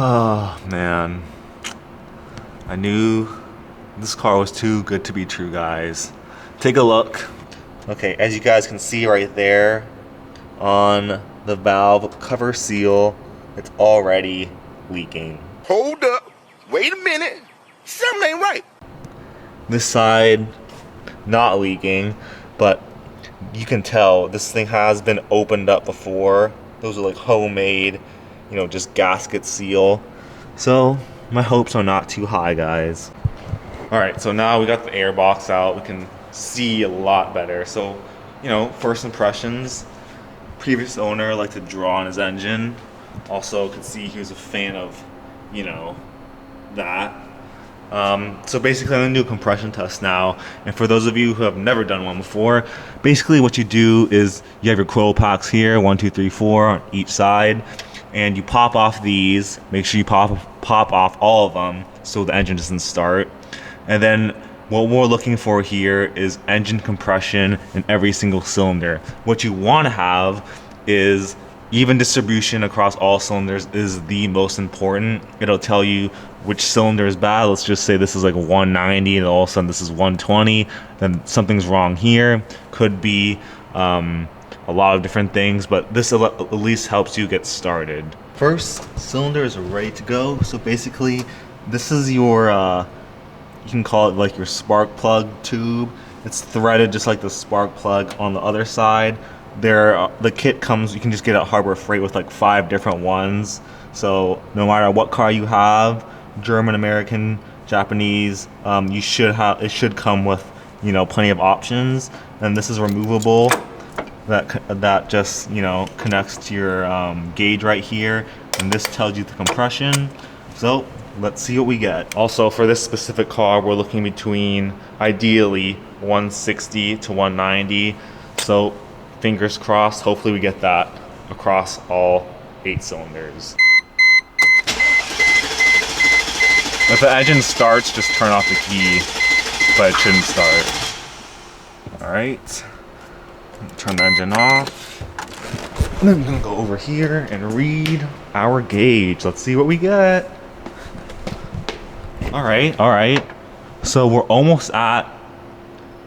Oh man, I knew this car was too good to be true, guys. Take a look. Okay, as you guys can see right there on the valve cover seal, it's already leaking. Hold up, wait a minute, something ain't right. This side not leaking, but you can tell this thing has been opened up before. Those are like homemade, you know, just gasket seal. So my hopes are not too high, guys. All right, so now we got the air box out. We can see a lot better. So, you know, first impressions. Previous owner liked to draw on his engine. Also could see he was a fan of, you know, that. So basically I'm gonna do a compression test now. And for those of you who have never done one before, basically what you do is you have your coil packs here, 1, 2, 3, 4 on each side. And you pop off these, make sure you pop off all of them so the engine doesn't start. And then what we're looking for here is engine compression in every single cylinder. What you want to have is even distribution across all cylinders is the most important. It'll tell you which cylinder is bad. Let's just say this is like 190 and all of a sudden this is 120. Then something's wrong here. Could be a lot of different things, but this at least helps you get started. First cylinder is ready to go. So basically this is your you can call it like your spark plug tube. It's threaded just like the spark plug on the other side. The kit comes, you can just get it at Harbor Freight with like 5 different ones. So no matter what car you have, German, American, Japanese, it should come with, you know, plenty of options. And this is removable. That just, you know, connects to your gauge right here, and this tells you the compression. So let's see what we get. Also, for this specific car, we're looking between ideally 160 to 190. So fingers crossed, hopefully we get that across all 8 cylinders. If the engine starts, just turn off the key, but it shouldn't start. All right, turn the engine off. And then we're gonna go over here and read our gauge. Let's see what we get. All right. So we're almost at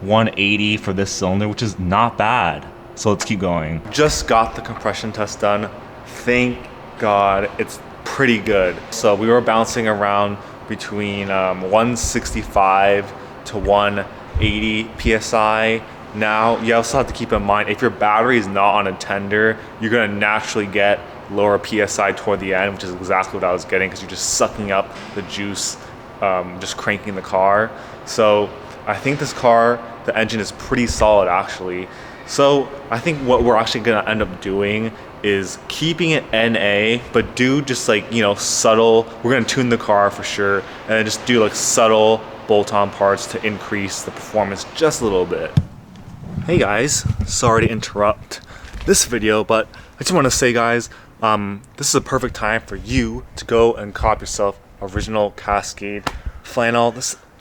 180 for this cylinder, which is not bad. So let's keep going. Just got the compression test done. Thank God, it's pretty good. So we were bouncing around between 165 to 180 PSI. Now, you also have to keep in mind, if your battery is not on a tender, you're gonna naturally get lower PSI toward the end, which is exactly what I was getting, because you're just sucking up the juice, just cranking the car. So I think this car, the engine is pretty solid actually. So I think what we're actually gonna end up doing is keeping it NA, but do just like, you know, subtle, we're gonna tune the car for sure, and then just do like subtle bolt-on parts to increase the performance just a little bit. Hey guys, sorry to interrupt this video, but I just want to say, guys, this is a perfect time for you to go and cop yourself original Cascade flannel.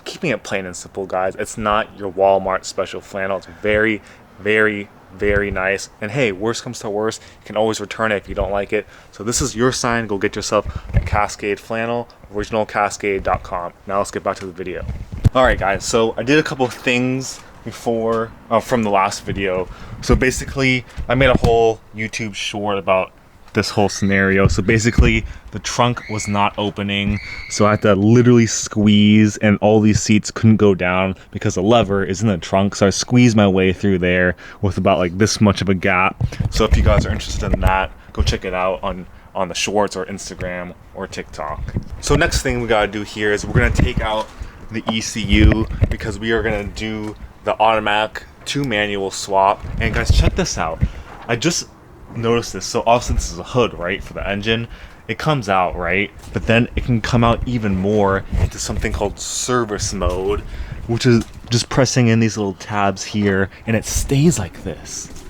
Keeping it plain and simple, guys. It's not your Walmart special flannel. It's very, very, very nice. And hey, worst comes to worst, you can always return it if you don't like it. So this is your sign. Go get yourself a Cascade flannel, originalcascade.com. Now let's get back to the video. All right, guys. So I did a couple of things before from the last video. So basically I made a whole YouTube short about this whole scenario. So basically the trunk was not opening, so I had to literally squeeze, and all these seats couldn't go down because the lever is in the trunk. So I squeezed my way through there with about like this much of a gap. So if you guys are interested in that, go check it out on the shorts or Instagram or TikTok. So next thing we gotta do here is we're gonna take out the ECU, because we are gonna do the automatic to manual swap. And guys, check this out. I just noticed this. So obviously this is a hood, right, for the engine. It comes out, right, but then it can come out even more into something called service mode, which is just pressing in these little tabs here, and it stays like this.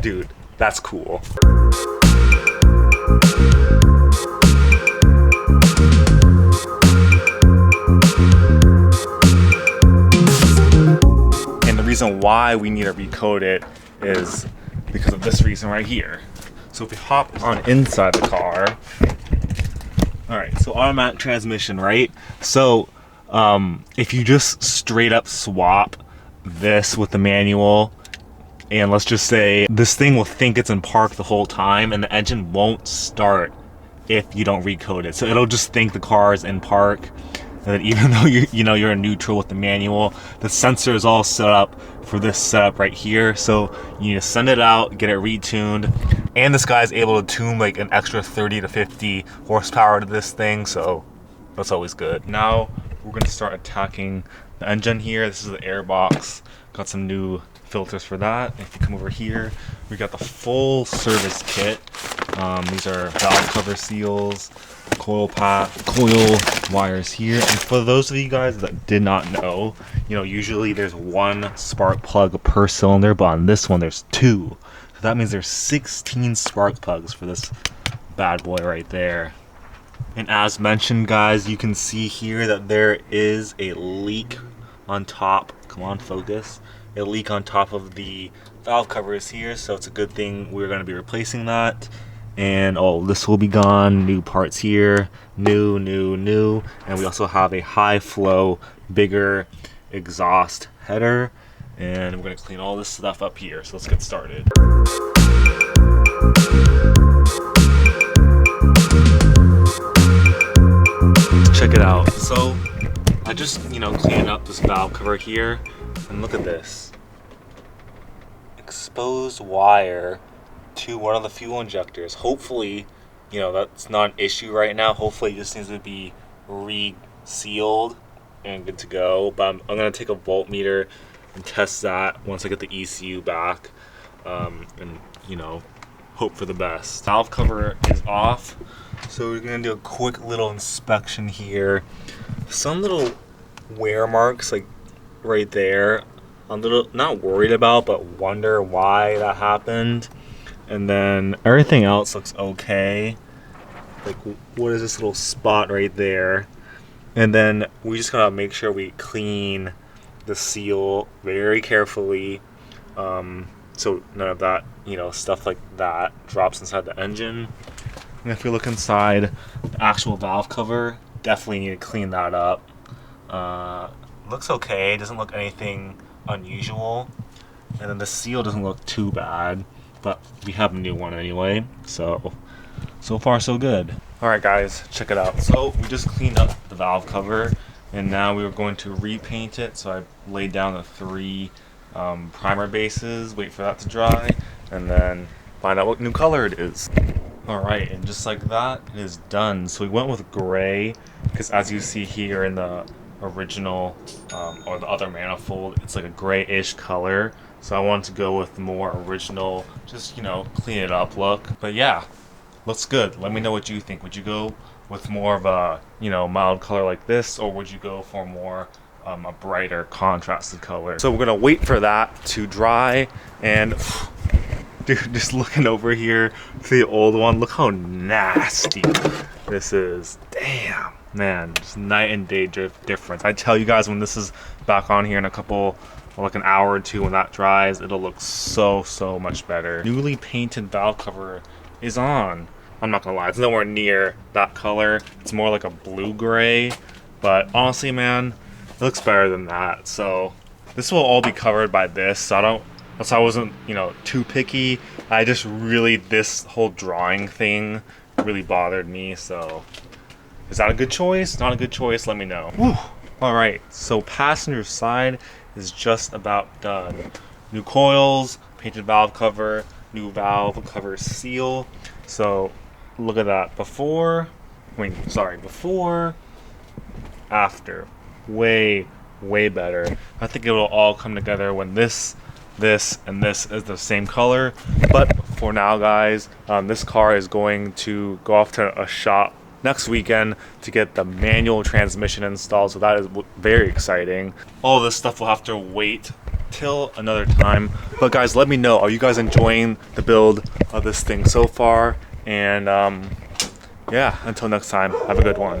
Dude, that's cool. Reason why we need to recode it is because of this reason right here. So if we hop on inside the car, All right, so automatic transmission, right? So if you just straight up swap this with the manual, and let's just say this thing will think it's in park the whole time and the engine won't start if you don't recode it. So it'll just think the car is in park, and then even though you're in neutral with the manual, the sensor is all set up for this setup right here. So you need to send it out, get it retuned, and this guy's able to tune like an extra 30 to 50 horsepower to this thing, so that's always good. Now we're gonna start attacking the engine here. This is the air box. Got some new filters for that. If you come over here, we got the full service kit. These are valve cover seals, coil wires here. And for those of you guys that did not know, usually there's one spark plug per cylinder, but on this one there's two. So that means there's 16 spark plugs for this bad boy right there. And as mentioned, guys, you can see here that there is a leak on top. Come on, focus. A leak on top of the valve covers here, so it's a good thing we're going to be replacing that. And this will be gone. New parts here, new. And we also have a high flow, bigger exhaust header, and we're going to clean all this stuff up here. So let's get started. Check it out. So I just cleaned up this valve cover here, and look at this exposed wire to one of the fuel injectors. Hopefully that's not an issue right now. Hopefully it just needs to be re-sealed and good to go, but I'm gonna take a voltmeter and test that once I get the ECU back, and hope for the best. Valve cover is off, so we're gonna do a quick little inspection here. Some little wear marks like right there, I'm a little not worried about, but wonder why that happened. And then everything else looks okay. Like, what is this little spot right there? And then we just gotta make sure we clean the seal very carefully, so none of that stuff like that drops inside the engine. And if we look inside the actual valve cover, definitely need to clean that up. Looks okay, doesn't look anything unusual. And then the seal doesn't look too bad, but we have a new one anyway, so far so good. All right guys, check it out. So we just cleaned up the valve cover, and now we were going to repaint it. So I laid down the 3 primer bases, wait for that to dry, and then find out what new color it is. All right, and just like that, it is done. So we went with gray, because as you see here in the original or the other manifold, it's like a grayish color. So I wanted to go with the more original, just clean it up look. But yeah, looks good. Let me know what you think. Would you go with more of a mild color like this, or would you go for more a brighter contrasted color? So we're gonna wait for that to dry. And dude, just looking over here to the old one, look how nasty this is. Damn, man, just night and day difference. I tell you guys, when this is back on here in a couple, like an hour or two, when that dries, it'll look so much better. Newly painted valve cover is on. I'm not gonna lie, it's nowhere near that color. It's more like a blue gray, but honestly, man, it looks better than that. So this will all be covered by this. So I wasn't too picky. I just really, this whole drawing thing really bothered me. So is that a good choice? Not a good choice? Let me know. Whew. All right, so passenger side is just about done. New coils, painted valve cover, new valve cover seal. So look at that. Before, after. Way better. I think it will all come together when this and this is the same color. But for now, guys, this car is going to go off to a shop next weekend to get the manual transmission installed, so that is very exciting. All this stuff will have to wait till another time. But guys, let me know, are you guys enjoying the build of this thing so far? And yeah, until next time, have a good one.